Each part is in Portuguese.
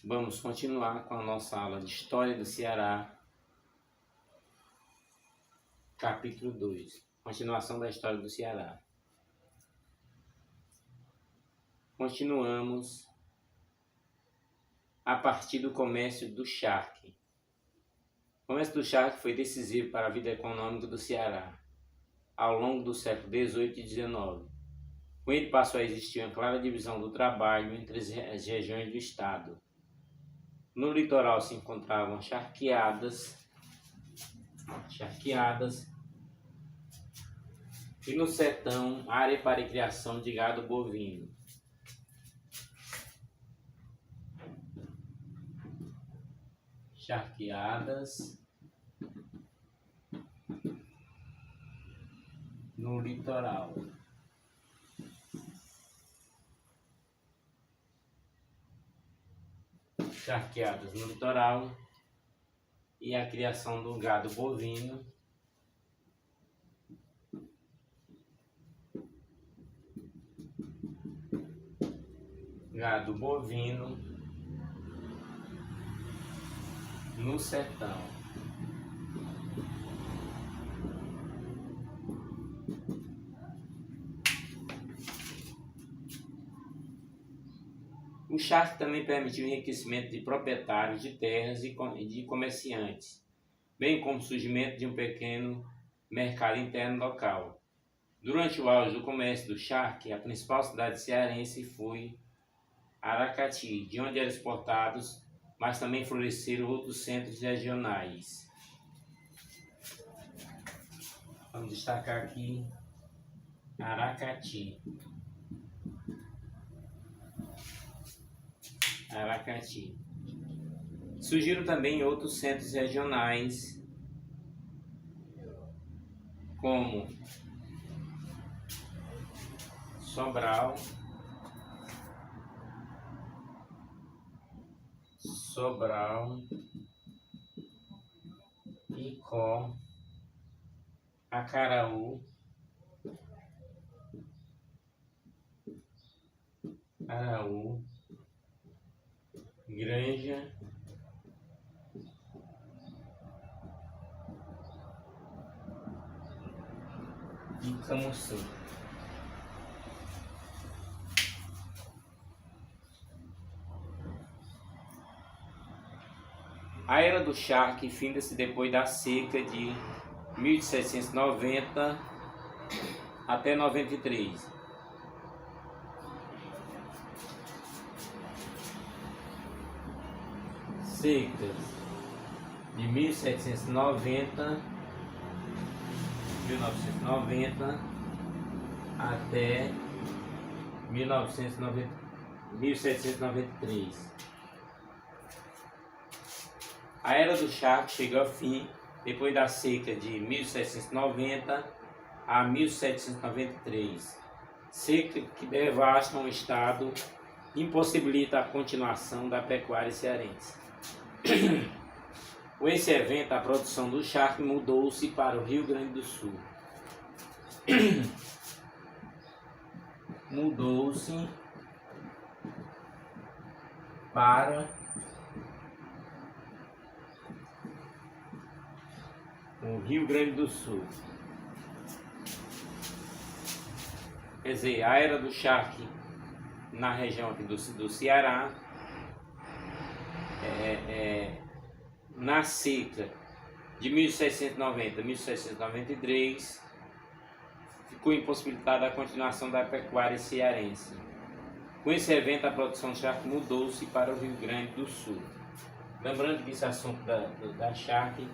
Vamos continuar com a nossa aula de História do Ceará, capítulo 2, continuação da História do Ceará. Continuamos a partir do comércio do charque. O comércio do charque foi decisivo para a vida econômica do Ceará ao longo do século XVIII e XIX. Com ele passou a existir uma clara divisão do trabalho entre as regiões do estado. No litoral se encontravam charqueadas e no sertão área para criação de gado bovino. Charqueadas no litoral. Charqueadas no litoral e a criação do gado bovino. Gado bovino no sertão. O charque também permitiu o enriquecimento de proprietários de terras e de comerciantes, bem como o surgimento de um pequeno mercado interno local. Durante o auge do comércio do charque, a principal cidade cearense foi Aracati, de onde eram exportados, mas também floresceram outros centros regionais. Vamos destacar aqui Aracati. Surgiram também outros centros regionais, como Sobral, Icó, Acaraú, Granja, e Camuçu. A Era do Charque finda-se depois da seca de 1790 até 93. Secas de 1990 até 1793. A Era do Charque chegou ao fim depois da seca de 1790 a 1793, seca que devasta um estado e impossibilita a continuação da pecuária cearense. Com esse evento, a produção do charque mudou-se para o Rio Grande do Sul. Mudou-se para o Rio Grande do Sul. Quer dizer, a Era do Charque na região aqui do Ceará, na seca de 1790 a 1793, ficou impossibilitada a continuação da pecuária cearense. Com esse evento, a produção de charque mudou-se para o Rio Grande do Sul. Lembrando que esse assunto da charque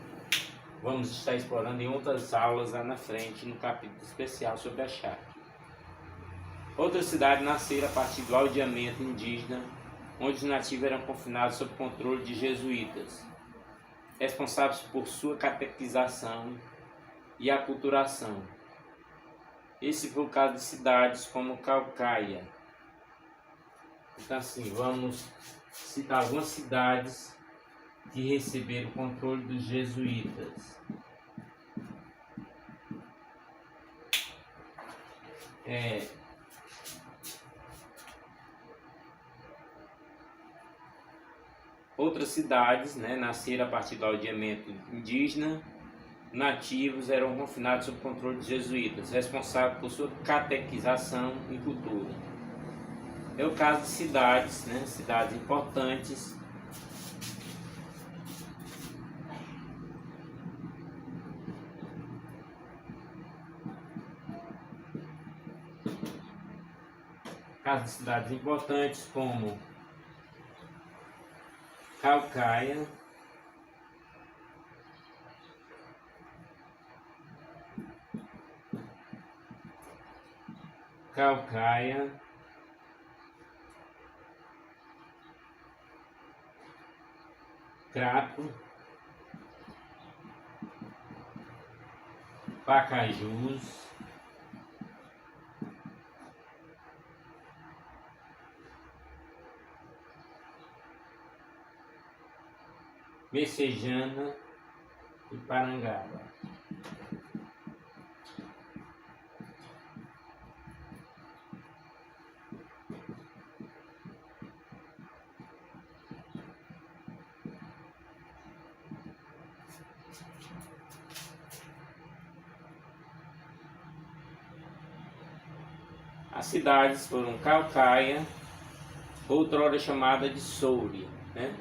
vamos estar explorando em outras aulas lá na frente, no capítulo especial sobre a charque. Outras cidades nasceram a partir do aldeamento indígena, onde os nativos eram confinados sob controle de jesuítas, responsáveis por sua catequização e aculturação. Esse foi o caso de cidades como Caucaia. Então, assim, vamos citar algumas cidades que receberam o controle dos jesuítas. Outras cidades, né, nasceram a partir do aldeamento indígena. Nativos eram confinados sob controle dos jesuítas, responsáveis por sua catequização e cultura. É o caso de cidades, né, cidades importantes. Caso de cidades importantes como Caucaia, Crato, Pacajus, Messejana e Parangaba. As cidades foram Caucaia, outrora chamada de Soure, né?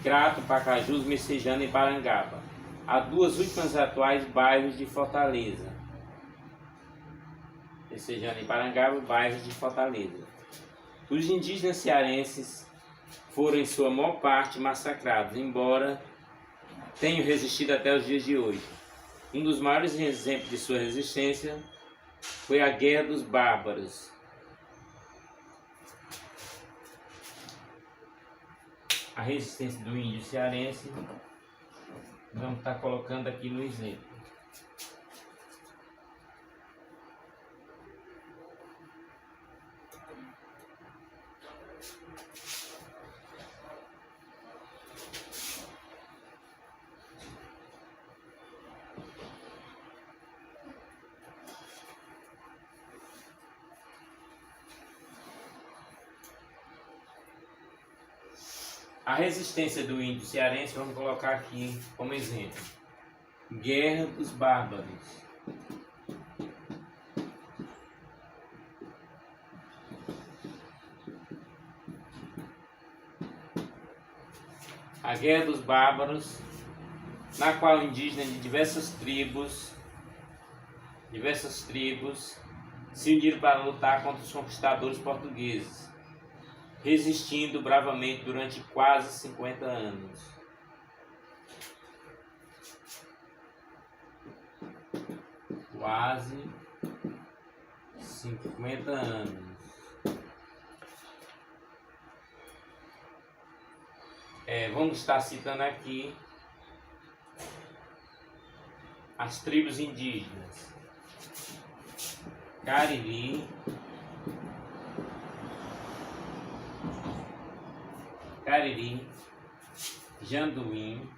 Crato, Pacajus, Messejana e Parangaba. As duas últimas atuais bairros de Fortaleza. Messejana e Parangaba, bairros de Fortaleza. Os indígenas cearenses foram em sua maior parte massacrados, embora tenham resistido até os dias de hoje. Um dos maiores exemplos de sua resistência foi a Guerra dos Bárbaros. A resistência do índio cearense, vamos estar colocando aqui no exemplo. A resistência do índio cearense, vamos colocar aqui como exemplo. Guerra dos Bárbaros. A Guerra dos Bárbaros, na qual indígenas de diversas tribos se uniram para lutar contra os conquistadores portugueses, resistindo bravamente durante quase 50 anos. Quase 50 anos. Vamos estar citando aqui as tribos indígenas: Cariri, Janduim,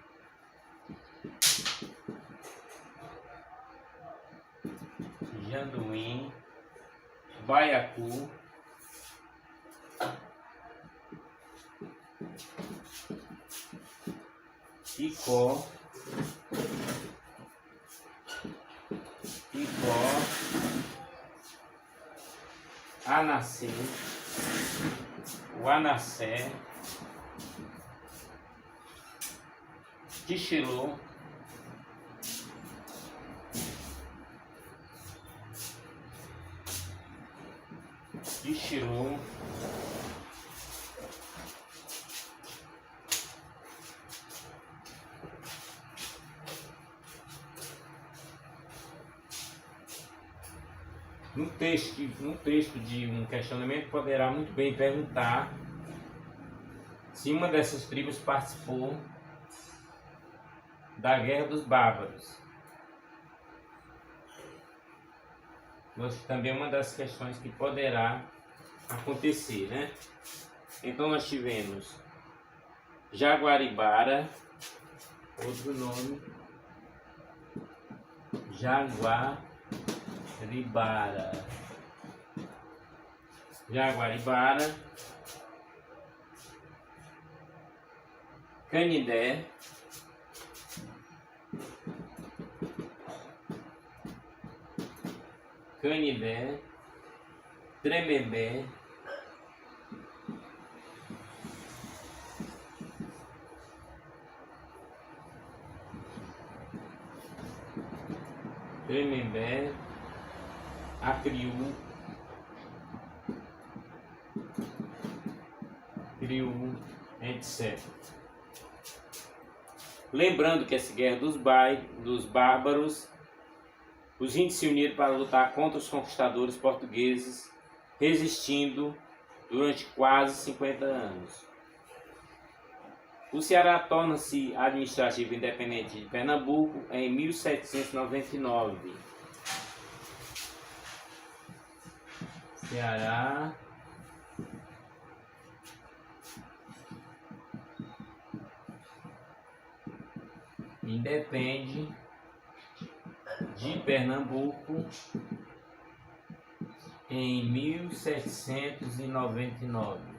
Baiacu, Icó, Anacê, Uanacé, Tixilô, no texto de um questionamento poderá muito bem perguntar se uma dessas tribos participou da Guerra dos Bárbaros. Também é uma das questões que poderá acontecer, né? Então nós tivemos Jaguaribara, outro nome, Jaguaribara, Canindé, Canindé, Tremembé, Tremembé, Acriú, Criú, etc. Lembrando que essa guerra dos bárbaros, os índios se uniram para lutar contra os conquistadores portugueses, resistindo durante quase 50 anos. O Ceará torna-se administrativo independente de Pernambuco em 1799. Ceará independe de Pernambuco em 1799.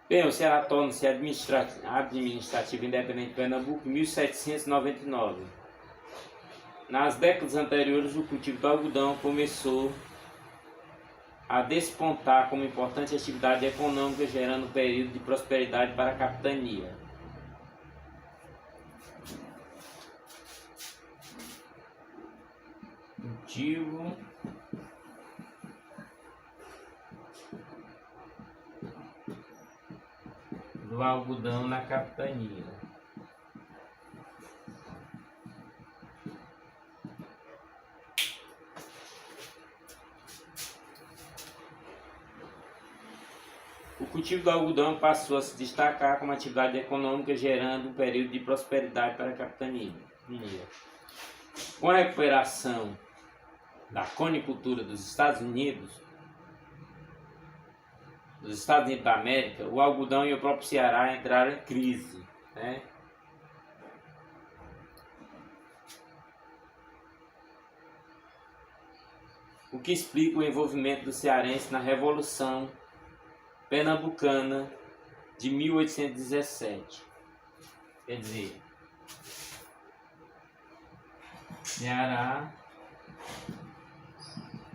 Bem, o Ceará torna-se administrativo independente de Pernambuco em 1799. Nas décadas anteriores, o cultivo do algodão começou a despontar como importante atividade econômica, gerando um período de prosperidade para a capitania. Cultivo do algodão na capitania. O cultivo do algodão passou a se destacar como atividade econômica, gerando um período de prosperidade para a capitania. Com a recuperação da conicultura dos Estados Unidos da América, o algodão e o próprio Ceará entraram em crise, né? O que explica o envolvimento do cearense na Revolução Pernambucana de 1817. Quer dizer, Ceará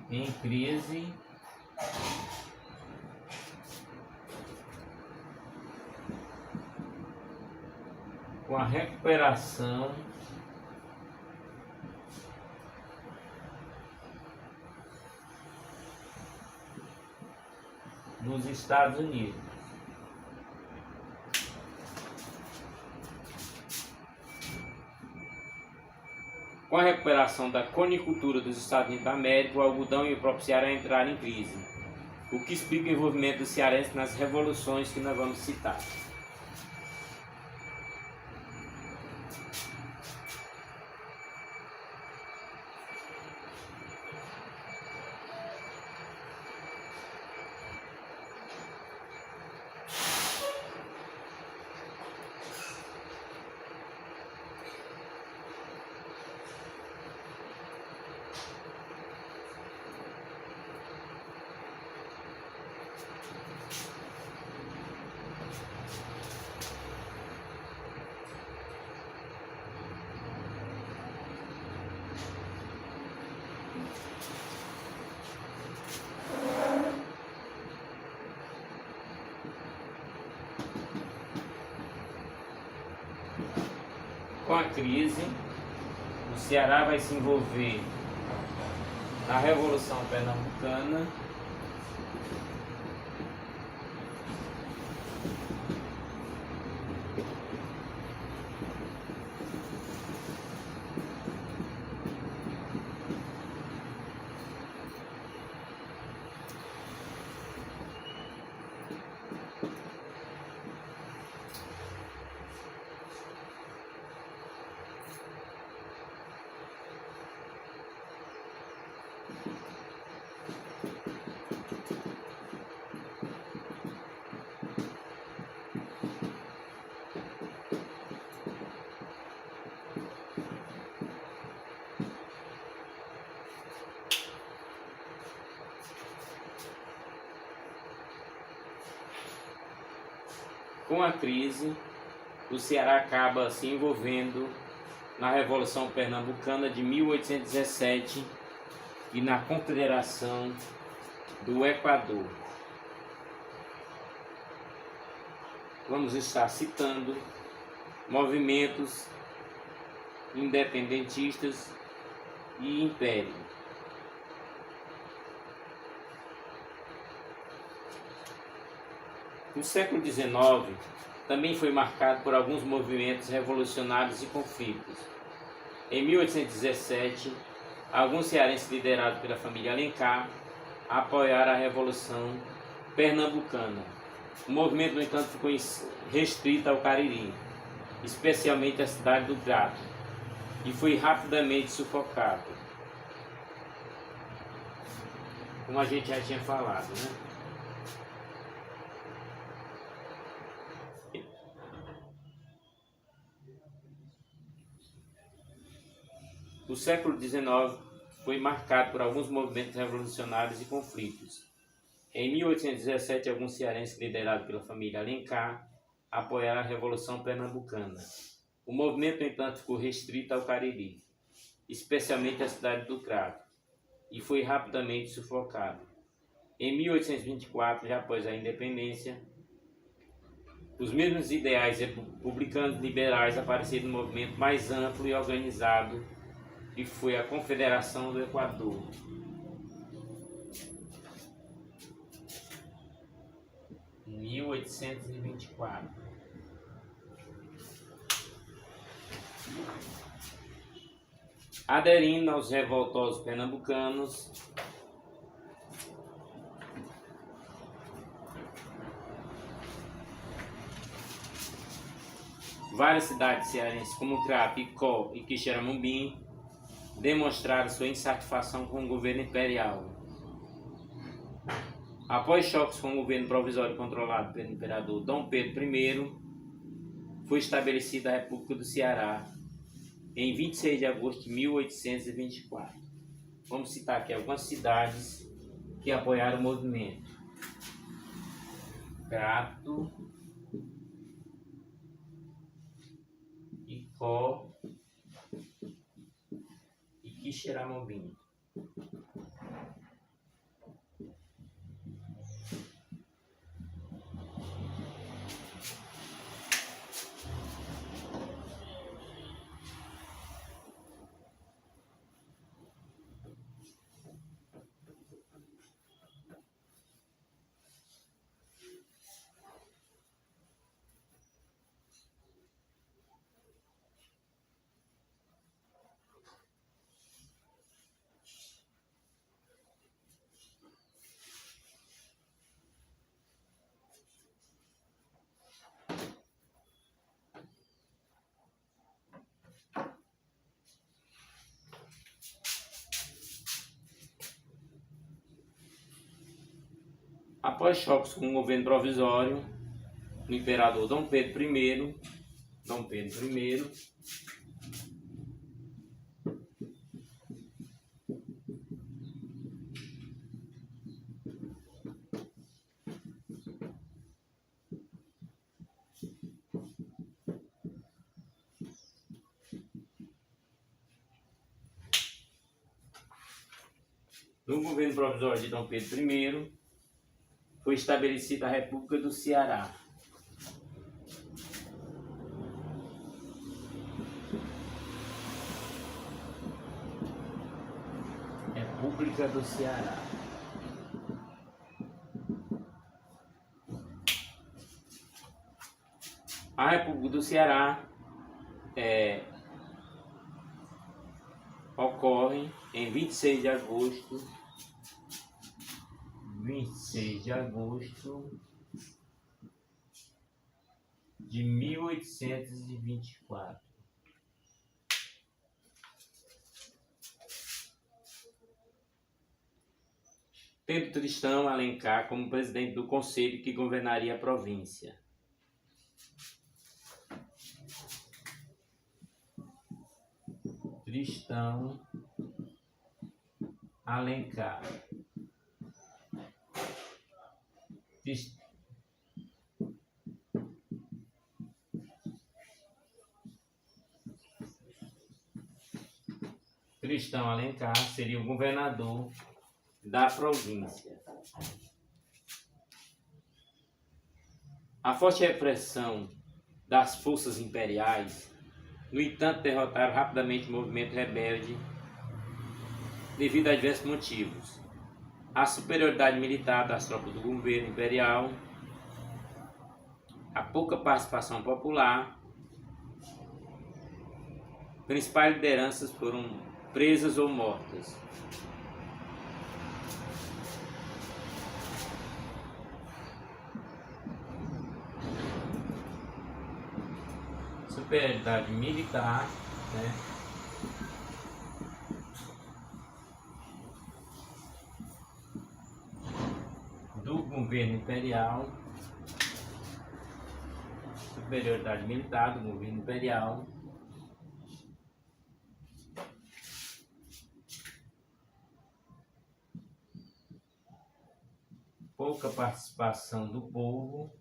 em crise com a recuperação dos Estados Unidos. Com a recuperação da conicultura dos Estados Unidos da América, o algodão e o próprio Ceará entraram em crise, o que explica o envolvimento do cearense nas revoluções que nós vamos citar. Com a crise, o Ceará vai se envolver na Revolução Pernambucana, Com a crise, o Ceará acaba se envolvendo na Revolução Pernambucana de 1817 e na Confederação do Equador. Vamos estar citando movimentos independentistas e império. O século XIX também foi marcado por alguns movimentos revolucionários e conflitos. Em 1817, alguns cearenses liderados pela família Alencar apoiaram a Revolução Pernambucana. O movimento, no entanto, ficou restrito ao Cariri, especialmente à cidade do Crato, e foi rapidamente sufocado. Como a gente já tinha falado, né? O século XIX foi marcado por alguns movimentos revolucionários e conflitos. Em 1817, alguns cearenses liderados pela família Alencar apoiaram a Revolução Pernambucana. O movimento, no entanto, ficou restrito ao Cariri, especialmente à cidade do Crato, e foi rapidamente sufocado. Em 1824, já após a independência, os mesmos ideais republicanos liberais apareceram no movimento mais amplo e organizado, que foi a Confederação do Equador. Em 1824. Aderindo aos revoltosos pernambucanos, várias cidades cearenses como Crato, Icó e Quixeramobim demonstraram sua insatisfação com o governo imperial. Após choques com o governo provisório controlado pelo imperador Dom Pedro I, foi estabelecida a República do Ceará em 26 de agosto de 1824. Vamos citar aqui algumas cidades que apoiaram o movimento: Crato, Icó e Quixeramobim. Após choques com o governo provisório, o imperador Dom Pedro I, no governo provisório de Dom Pedro I, foi estabelecida a República do Ceará. República do Ceará. A República do Ceará ocorre em 26 de agosto de 1824. Tendo Tristão Alencar como presidente do conselho que governaria a província. Tristão Alencar. Tristão Alencar seria o governador da província. A forte repressão das forças imperiais, no entanto, derrotaram rapidamente o movimento rebelde devido a diversos motivos. A superioridade militar das tropas do governo imperial, a pouca participação popular, principais lideranças foram presas ou mortas. Superioridade militar, né? Do governo imperial, superioridade militar do governo imperial, pouca participação do povo,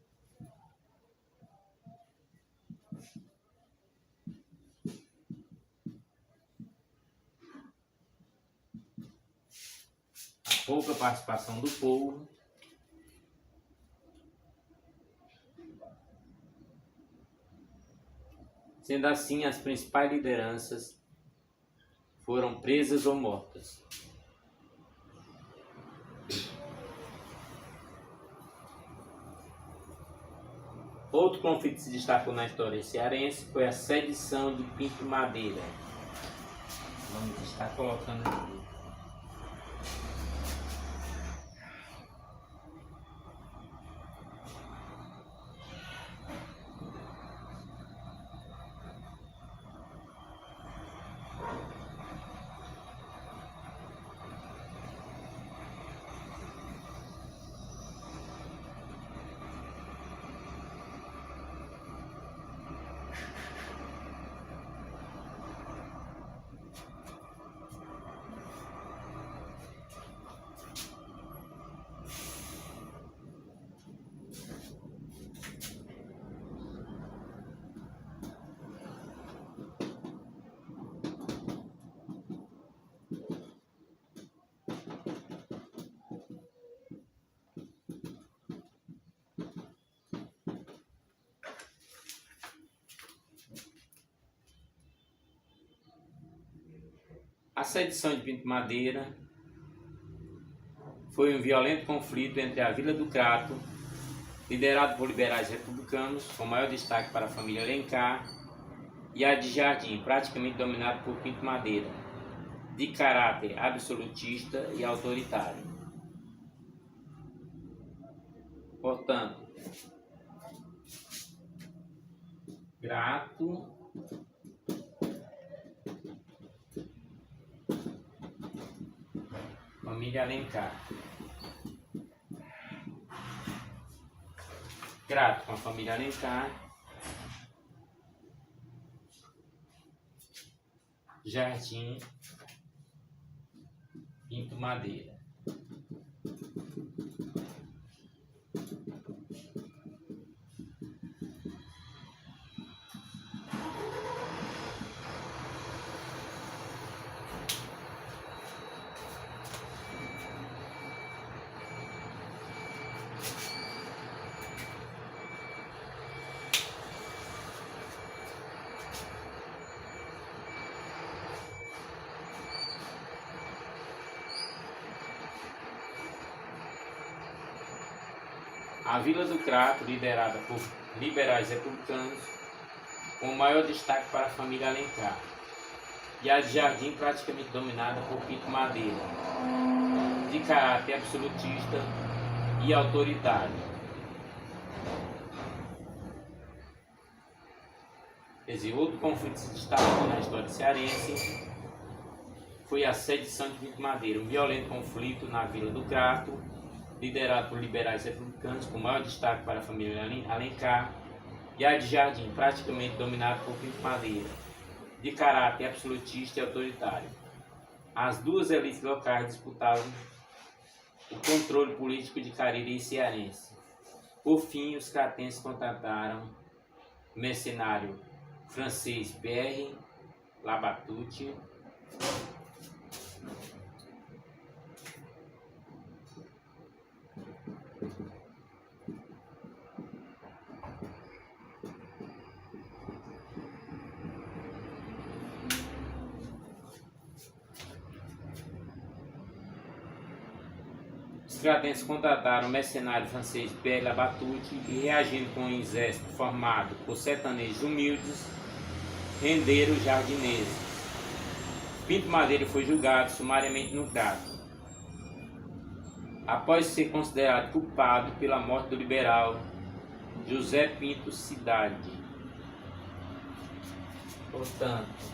sendo assim, as principais lideranças foram presas ou mortas. Outro conflito que se destacou na história cearense foi a sedição de Pinto Madeira. Vamos estar colocando aqui. A sedição de Pinto Madeira foi um violento conflito entre a Vila do Crato, liderado por liberais republicanos, com maior destaque para a família Alencar, e a de Jardim, praticamente dominada por Pinto Madeira, de caráter absolutista e autoritário. Portanto, Crato, família Alencar. Crato com a família Alencar. Jardim, Pinto Madeira. A Vila do Crato, liderada por liberais republicanos, com maior destaque para a família Alencar, e a de Jardim, praticamente dominada por Pinto Madeira, de caráter absolutista e autoritário. Quer dizer, outro conflito que se destacou na história cearense foi a sedição de Pinto Madeira, um violento conflito na Vila do Crato, liderado por liberais republicanos, com maior destaque para a família Alencar, e a de Jardim, praticamente dominada por Pinto Madeira, de caráter absolutista e autoritário. As duas elites locais disputavam o controle político de Cariri e cearense. Por fim, os cratenses contrataram o mercenário francês Pierre Labatut cratenses contrataram o mercenário francês Pierre Labatut e, reagindo com um exército formado por sertanejos humildes, renderam os jardineses. Pinto Madeira foi julgado sumariamente no Crato, após ser considerado culpado pela morte do liberal José Pinto Cidade. Portanto,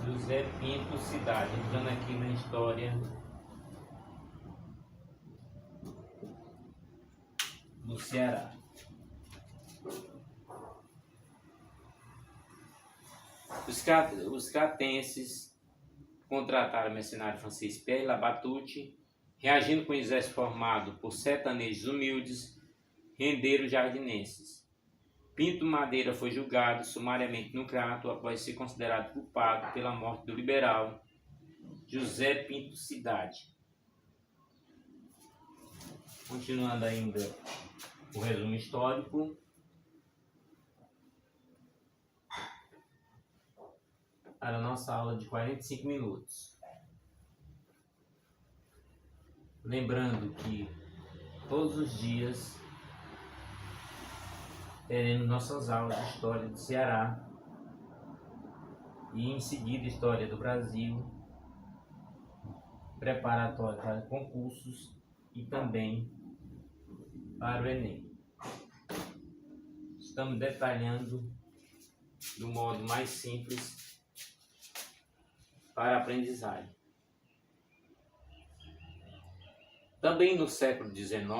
José Pinto Cidade, entrando aqui na história do Ceará. Os cratenses contrataram o mercenário francês Pierre Labatut, reagindo com o exército formado por sertanejos humildes, renderam os jardinenses. Pinto Madeira foi julgado sumariamente no Crato após ser considerado culpado pela morte do liberal José Pinto Cidade. Continuando ainda o resumo histórico. Para a nossa aula de 45 minutos. Lembrando que todos os dias teremos nossas aulas de História do Ceará e em seguida História do Brasil, preparatório para concursos e também para o Enem. Estamos detalhando do modo mais simples para a aprendizagem. Também no século XIX,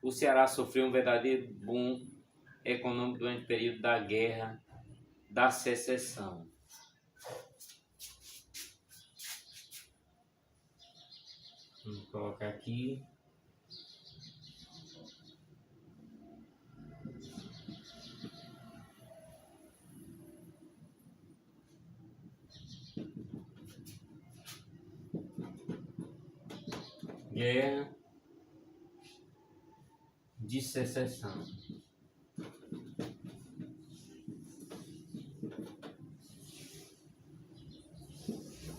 o Ceará sofreu um verdadeiro boom econômico durante o período da Guerra da Secessão. Vamos colocar aqui. Guerra de Secessão.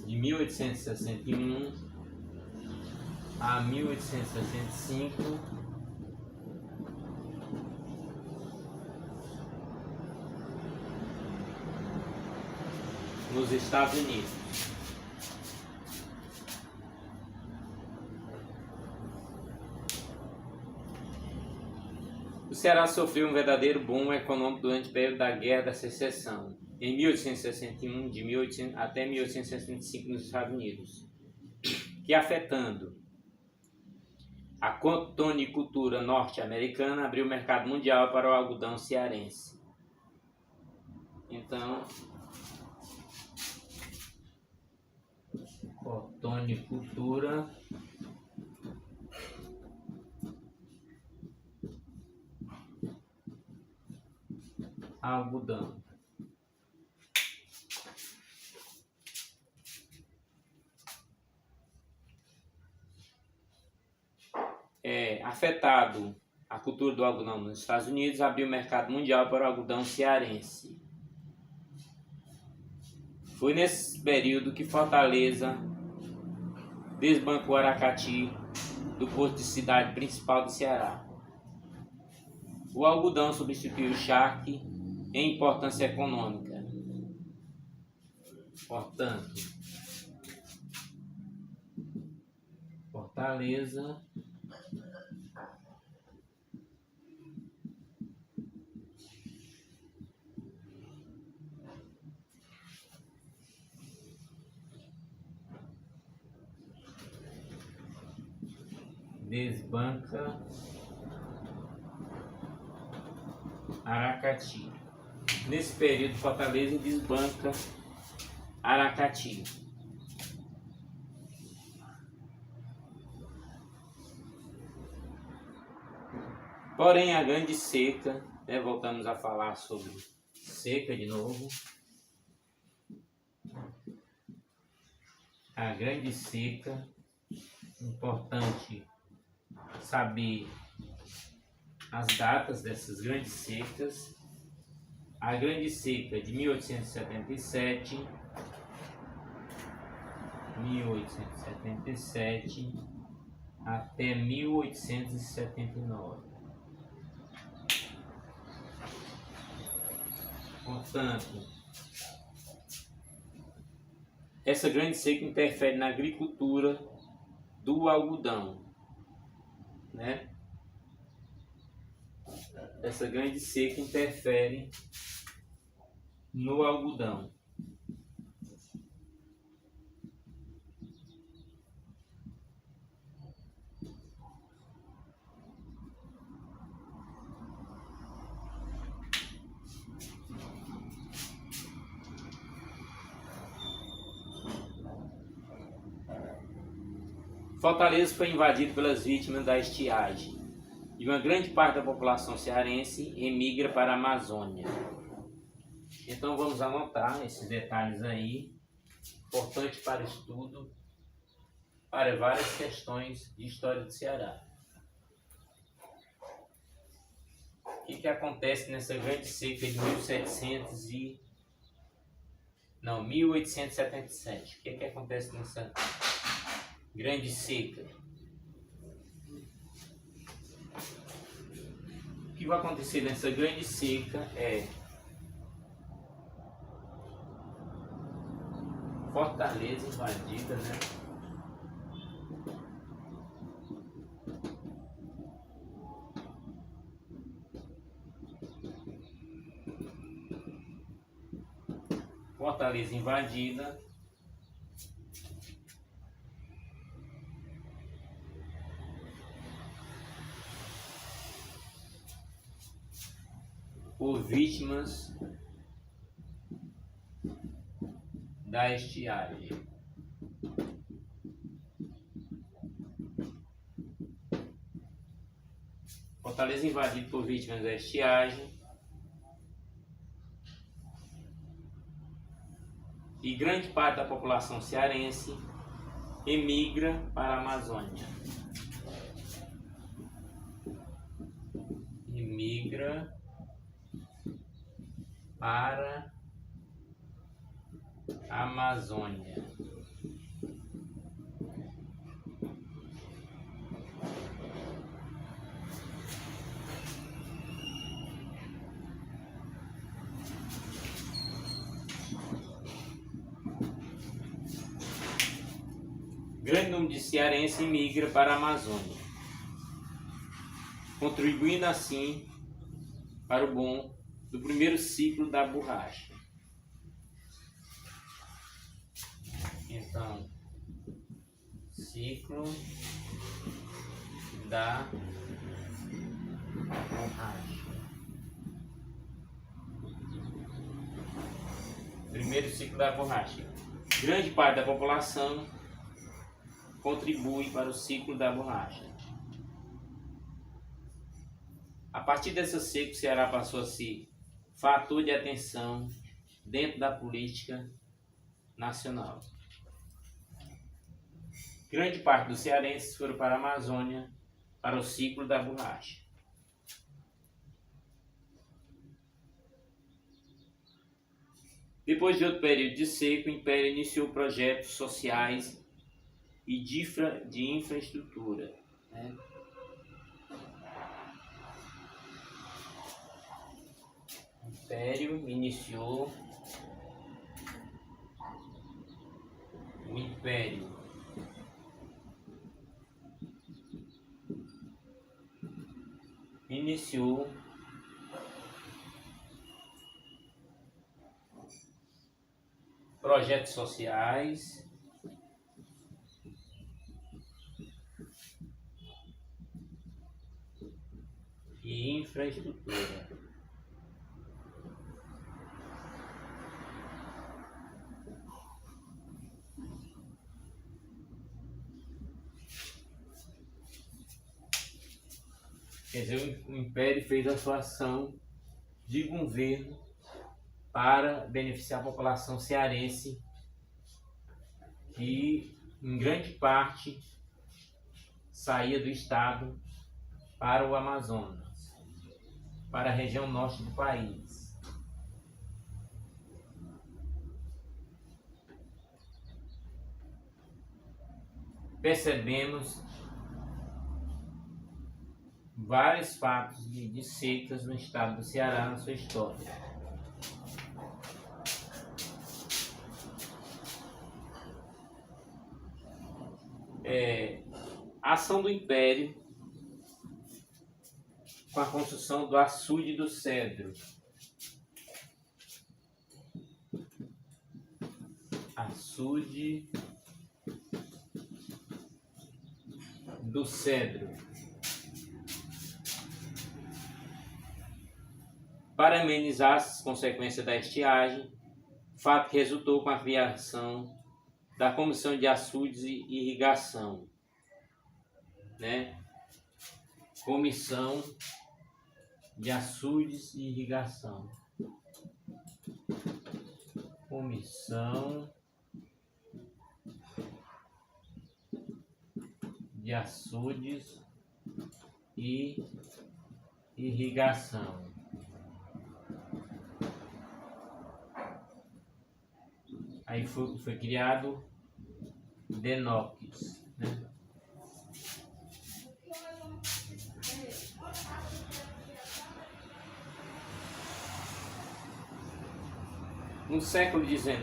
De 1861 a 1865, nos Estados Unidos. O Ceará sofreu um verdadeiro boom econômico durante o período da Guerra da Secessão, em 1861 até 1865 nos Estados Unidos, que, afetando a cotonicultura norte-americana, abriu o mercado mundial para o algodão cearense. Então, cotonicultura algodão. Afetado a cultura do algodão nos Estados Unidos, abriu o mercado mundial para o algodão cearense. Foi nesse período que Fortaleza desbancou Aracati do posto de cidade principal do Ceará. O algodão substituiu o charque em importância econômica. Portanto, Fortaleza desbanca Aracati. Nesse período, Fortaleza desbanca Aracati. Porém, a grande seca, voltamos a falar sobre seca de novo. A grande seca importante saber as datas dessas grandes secas. A grande seca de 1877 até 1879. Portanto, essa grande seca interfere na agricultura do algodão, né? Essa grande seca interfere no algodão. Fortaleza foi invadido pelas vítimas da estiagem e uma grande parte da população cearense emigra para a Amazônia. Então vamos anotar esses detalhes aí, importante para o estudo, para várias questões de história do Ceará. O que acontece nessa grande seca de 1877? O que acontece nessa grande seca? O que vai acontecer nessa grande seca é Fortaleza invadida, né? Fortaleza invadida por vítimas da estiagem. Fortaleza invadido por vítimas da estiagem e grande parte da população cearense emigra para a Amazônia. Emigra para a Amazônia. Grande número de cearenses migra para a Amazônia, contribuindo assim para o boom do primeiro ciclo da borracha. Então, ciclo da borracha. Primeiro ciclo da borracha. Grande parte da população contribui para o ciclo da borracha. A partir dessa seca, o Ceará passou a ser fator de atenção dentro da política nacional. Grande parte dos cearenses foram para a Amazônia para o ciclo da borracha. Depois de outro período de seca, o Império iniciou projetos sociais e de infraestrutura, né? O Império iniciou projetos sociais e infraestrutura. Quer dizer, o Império fez a sua ação de governo para beneficiar a população cearense, que em grande parte saía do estado para o Amazonas, para a região norte do país. Percebemos vários fatos de seitas no estado do Ceará na sua história. A ação do Império com a construção do açude do Cedro. Açude do Cedro. Para amenizar as consequências da estiagem, fato que resultou com a criação da Comissão de Açudes e Irrigação, né? Comissão de Açudes e Irrigação. Comissão de Açudes e Irrigação. Aí foi criado DENOX, né? No século XIX,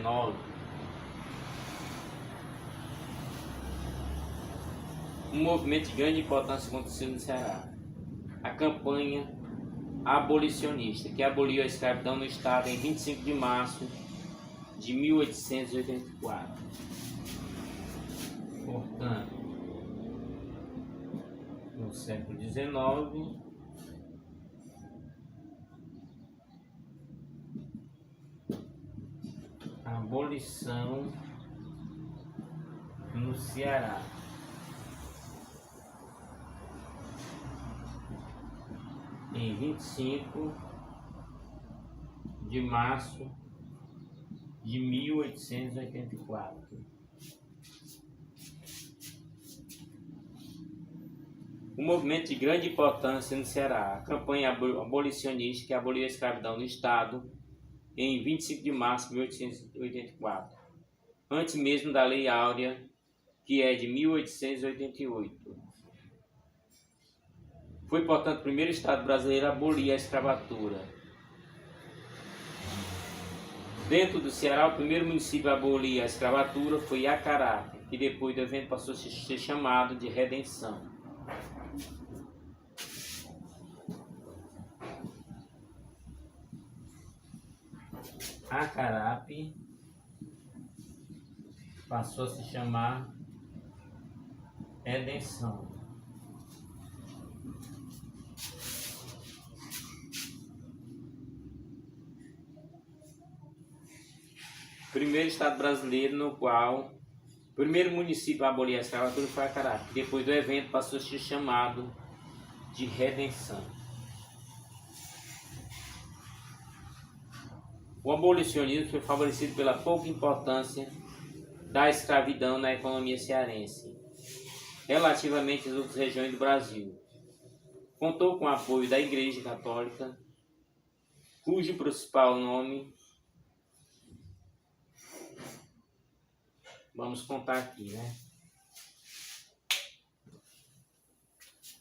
um movimento de grande importância aconteceu no Ceará. A campanha abolicionista, que aboliu a escravidão no estado em 25 de março de 1884. Portanto, no século XIX, a abolição no Ceará. Em 25 de março de 1884. Um movimento de grande importância no Ceará, a campanha abolicionista que aboliu a escravidão no estado em 25 de março de 1884, antes mesmo da Lei Áurea, que é de 1888. Foi, portanto, o primeiro estado brasileiro a abolir a escravatura. Dentro do Ceará, o primeiro município a abolir a escravatura foi Acará, que depois do evento passou a ser chamado de Redenção. Acarape passou a se chamar Redenção. Primeiro estado brasileiro no qual o primeiro município a abolir a escravatura foi Acará, que depois do evento passou a ser chamado de Redenção. O abolicionismo foi favorecido pela pouca importância da escravidão na economia cearense, relativamente às outras regiões do Brasil. Contou com o apoio da Igreja Católica, cujo principal nome vamos contar aqui, né?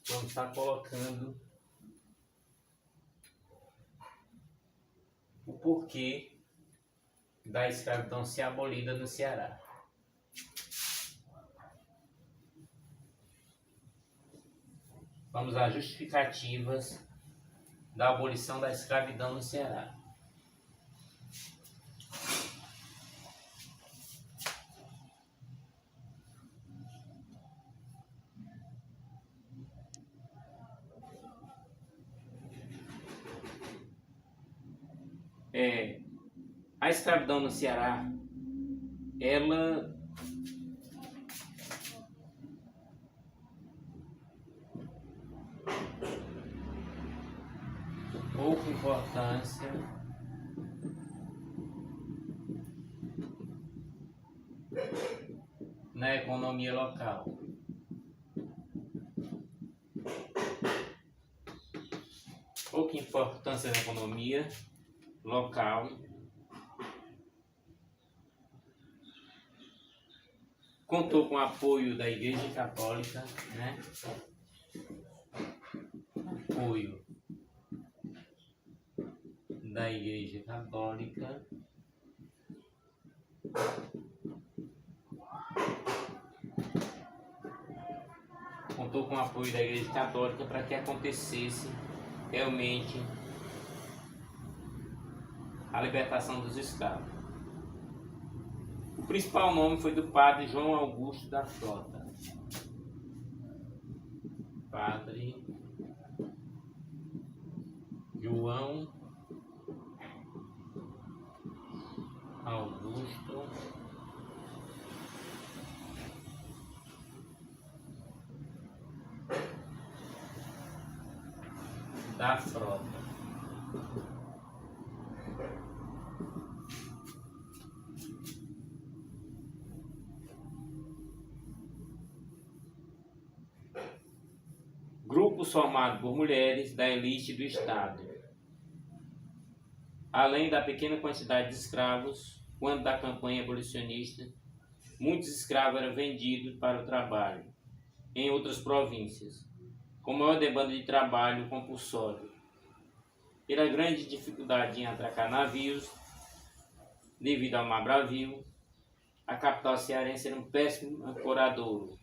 Vamos estar colocando o porquê da escravidão ser abolida no Ceará. Vamos às justificativas da abolição da escravidão no Ceará. A escravidão no Ceará, ela pouca importância na economia local. importância na economia local. Contou com o apoio da Igreja Católica, né? Apoio da Igreja Católica. Contou com o apoio da Igreja Católica para que acontecesse realmente a libertação dos escravos. O principal nome foi do padre João Augusto da Frota. Padre João Augusto da Frota. Grupos formados por mulheres da elite do Estado. Além da pequena quantidade de escravos, quando da campanha abolicionista, muitos escravos eram vendidos para o trabalho em outras províncias, com maior demanda de trabalho compulsório. Pela grande dificuldade em atracar navios, devido ao mar bravio, a capital cearense era um péssimo ancoradouro,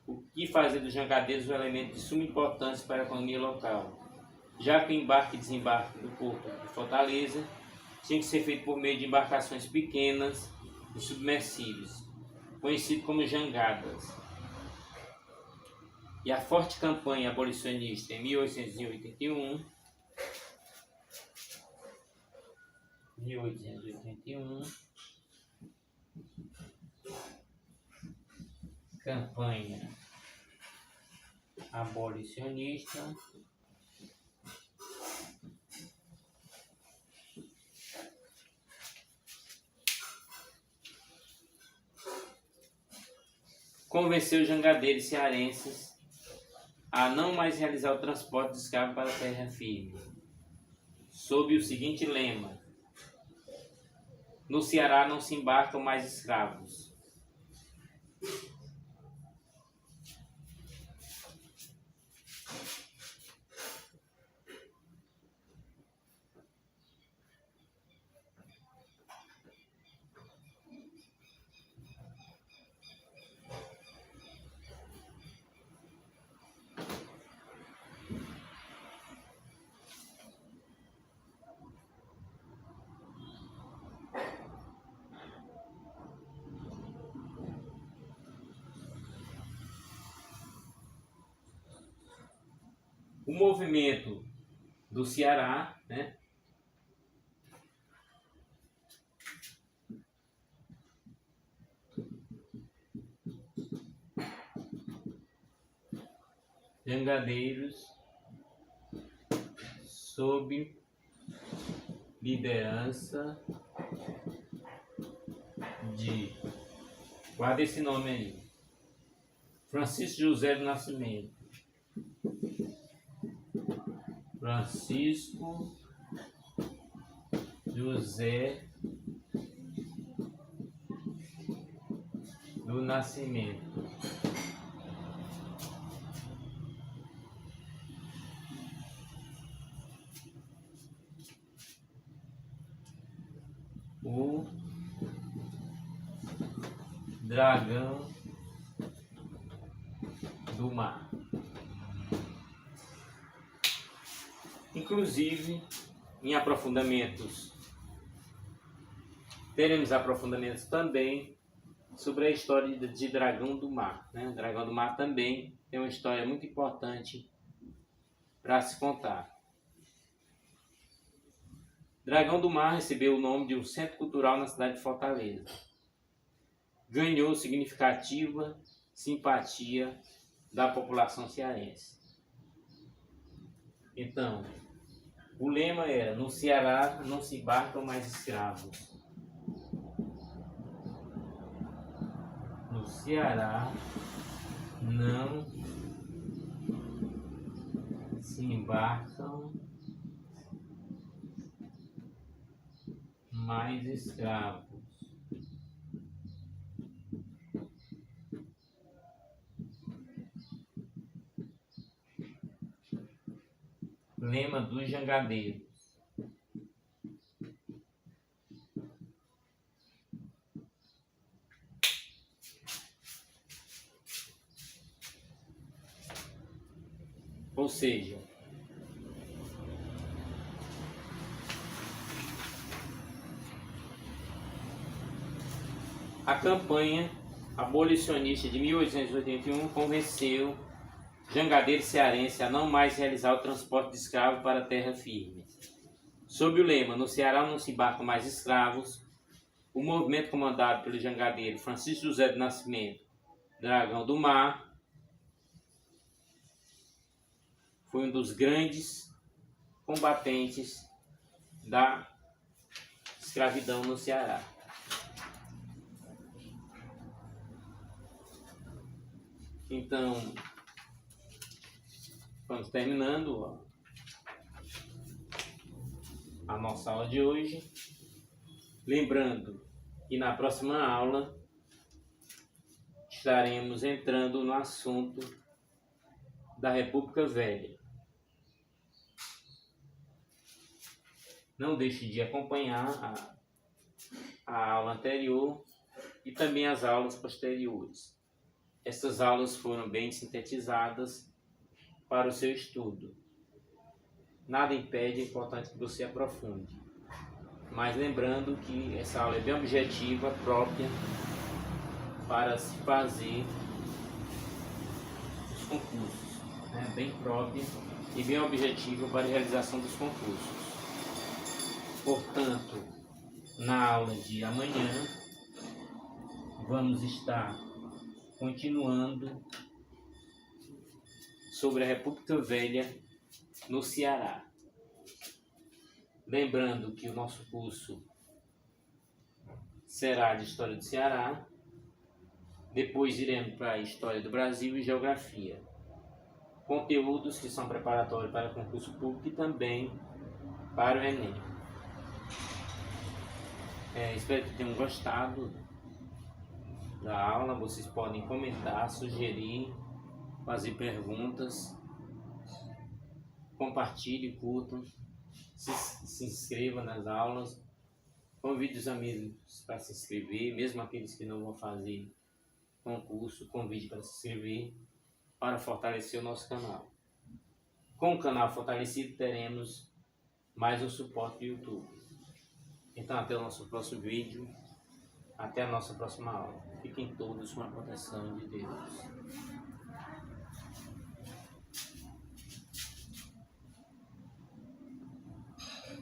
o que fazia dos jangadeiros um elemento de suma importância para a economia local, já que o embarque e desembarque do porto de Fortaleza tinha que ser feito por meio de embarcações pequenas e submersíveis, conhecido como jangadas. E a forte campanha abolicionista em 1881, campanha abolicionista, convenceu os jangadeiros cearenses a não mais realizar o transporte de escravos para a terra firme, sob o seguinte lema: no Ceará não se embarcam mais escravos. O movimento do Ceará, né, jangadeiros sob liderança de, guarda esse nome aí, Francisco José do Nascimento. Francisco José do Nascimento. O Dragão do Mar. Inclusive, em aprofundamentos, teremos aprofundamentos também sobre a história de Dragão do Mar, né? Dragão do Mar também tem uma história muito importante para se contar. Dragão do Mar recebeu o nome de um centro cultural na cidade de Fortaleza. Ganhou significativa simpatia da população cearense. Então, o lema era: no Ceará não se embarcam mais escravos. No Ceará não se embarcam mais escravos. Lema dos jangadeiros. Ou seja, a campanha abolicionista de 1881 convenceu jangadeiros cearenses a não mais realizar o transporte de escravos para a terra firme. Sob o lema "No Ceará não se embarcam mais escravos", o movimento comandado pelo jangadeiro Francisco José do Nascimento, Dragão do Mar, foi um dos grandes combatentes da escravidão no Ceará. Então, vamos terminando a nossa aula de hoje. Lembrando que na próxima aula estaremos entrando no assunto da República Velha. Não deixe de acompanhar a aula anterior e também as aulas posteriores. Essas aulas foram bem sintetizadas para o seu estudo. Nada impede, é importante que você aprofunde. Mas lembrando que essa aula é bem objetiva, própria, para se fazer os concursos. Bem própria e bem objetiva para a realização dos concursos. Portanto, na aula de amanhã, vamos estar continuando sobre a República Velha no Ceará. Lembrando que o nosso curso será de História do Ceará, depois iremos para a História do Brasil e Geografia. Conteúdos que são preparatórios para concurso público e também para o Enem. Espero que tenham gostado da aula. Vocês podem comentar, sugerir, fazer perguntas, compartilhe, curtam, se inscreva nas aulas, convide os amigos para se inscrever, mesmo aqueles que não vão fazer concurso, convide para se inscrever, para fortalecer o nosso canal. Com o canal fortalecido, teremos mais um suporte do YouTube. Então, até o nosso próximo vídeo, até a nossa próxima aula. Fiquem todos com a proteção de Deus.